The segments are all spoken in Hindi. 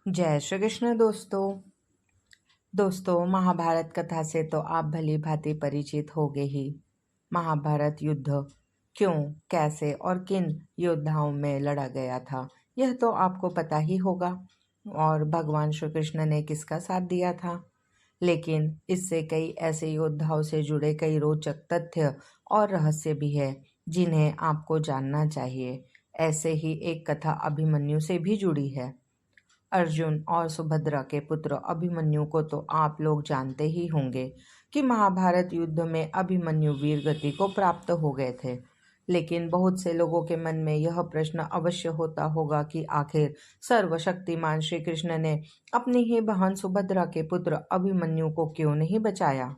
जय श्री कृष्ण दोस्तों महाभारत कथा से तो आप भली भांति परिचित होंगे ही। महाभारत युद्ध क्यों, कैसे और किन योद्धाओं में लड़ा गया था, यह तो आपको पता ही होगा। और भगवान श्री कृष्ण ने किसका साथ दिया था। लेकिन इससे कई ऐसे योद्धाओं से जुड़े कई रोचक तथ्य और रहस्य भी है जिन्हें आपको जानना चाहिए। ऐसे ही एक कथा अभिमन्यु से भी जुड़ी है। अर्जुन और सुभद्रा के पुत्र अभिमन्यु को तो आप लोग जानते ही होंगे कि महाभारत युद्ध में अभिमन्यु वीर गति को प्राप्त हो गए थे। लेकिन बहुत से लोगों के मन में यह प्रश्न अवश्य होता होगा कि आखिर सर्वशक्तिमान श्री कृष्ण ने अपनी ही बहन सुभद्रा के पुत्र अभिमन्यु को क्यों नहीं बचाया,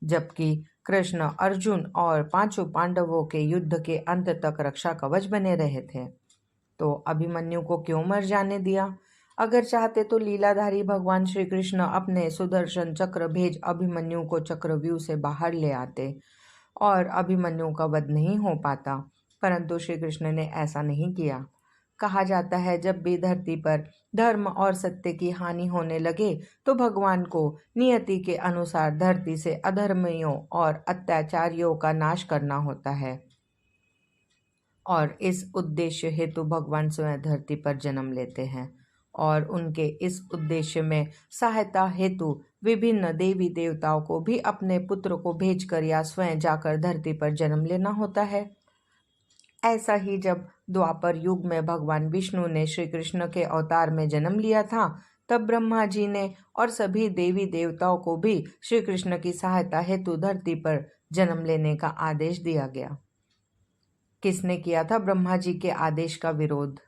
जबकि कृष्ण, अर्जुन और पांचों पांडवों के युद्ध के अंत तक रक्षा कवच बने रहे थे। तो अभिमन्यु को क्यों मर जाने दिया। अगर चाहते तो लीलाधारी भगवान श्री कृष्ण अपने सुदर्शन चक्र भेज अभिमन्यु को चक्रव्यूह से बाहर ले आते और अभिमन्यु का वध नहीं हो पाता, परंतु श्री कृष्ण ने ऐसा नहीं किया। कहा जाता है जब भी धरती पर धर्म और सत्य की हानि होने लगे तो भगवान को नियति के अनुसार धरती से अधर्मियों और अत्याचारियों का नाश करना होता है, और इस उद्देश्य हेतु भगवान स्वयं धरती पर जन्म लेते हैं। और उनके इस उद्देश्य में सहायता हेतु विभिन्न देवी देवताओं को भी अपने पुत्र को भेजकर या स्वयं जाकर धरती पर जन्म लेना होता है। ऐसा ही जब द्वापर युग में भगवान विष्णु ने श्री कृष्ण के अवतार में जन्म लिया था, तब ब्रह्मा जी ने और सभी देवी देवताओं को भी श्री कृष्ण की सहायता हेतु धरती पर जन्म लेने का आदेश दिया गया। किसने किया था ब्रह्मा जी के आदेश का विरोध।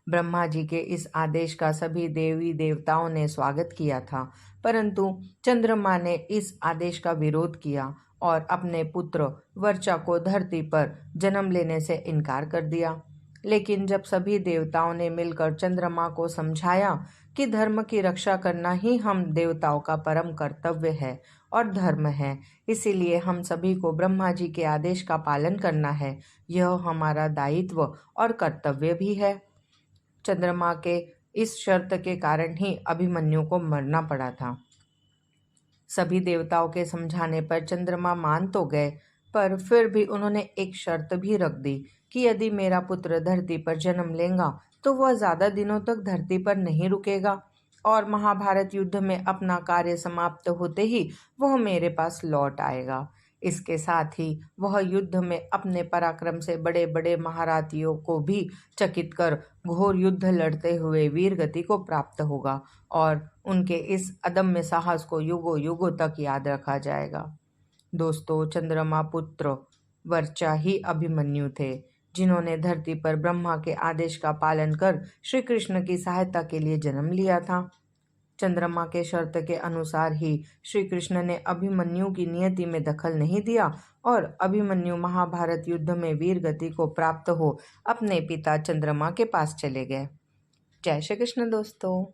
ब्रह्मा जी के इस आदेश का सभी देवी देवताओं ने स्वागत किया था, परंतु चंद्रमा ने इस आदेश का विरोध किया और अपने पुत्र वर्चा को धरती पर जन्म लेने से इनकार कर दिया। लेकिन जब सभी देवताओं ने मिलकर चंद्रमा को समझाया कि धर्म की रक्षा करना ही हम देवताओं का परम कर्तव्य है और धर्म है, इसीलिए हम सभी को ब्रह्मा जी के आदेश का पालन करना है, यह हमारा दायित्व और कर्तव्य भी है। चंद्रमा के इस शर्त के कारण ही अभिमन्यु को मरना पड़ा था। सभी देवताओं के समझाने पर चंद्रमा मान तो गए, पर फिर भी उन्होंने एक शर्त भी रख दी कि यदि मेरा पुत्र धरती पर जन्म लेगा तो वह ज्यादा दिनों तक धरती पर नहीं रुकेगा और महाभारत युद्ध में अपना कार्य समाप्त होते ही वह मेरे पास लौट आएगा। इसके साथ ही वह युद्ध में अपने पराक्रम से बड़े बड़े महारथियों को भी चकित कर घोर युद्ध लड़ते हुए वीर गति को प्राप्त होगा और उनके इस अदम्य साहस को युगों युगों तक याद रखा जाएगा। दोस्तों, चंद्रमा पुत्र वर्चा ही अभिमन्यु थे, जिन्होंने धरती पर ब्रह्मा के आदेश का पालन कर श्री कृष्ण की सहायता के लिए जन्म लिया था। चंद्रमा के शर्त के अनुसार ही श्री कृष्ण ने अभिमन्यु की नियति में दखल नहीं दिया और अभिमन्यु महाभारत युद्ध में वीर गति को प्राप्त हो अपने पिता चंद्रमा के पास चले गए। जय श्री कृष्ण दोस्तों।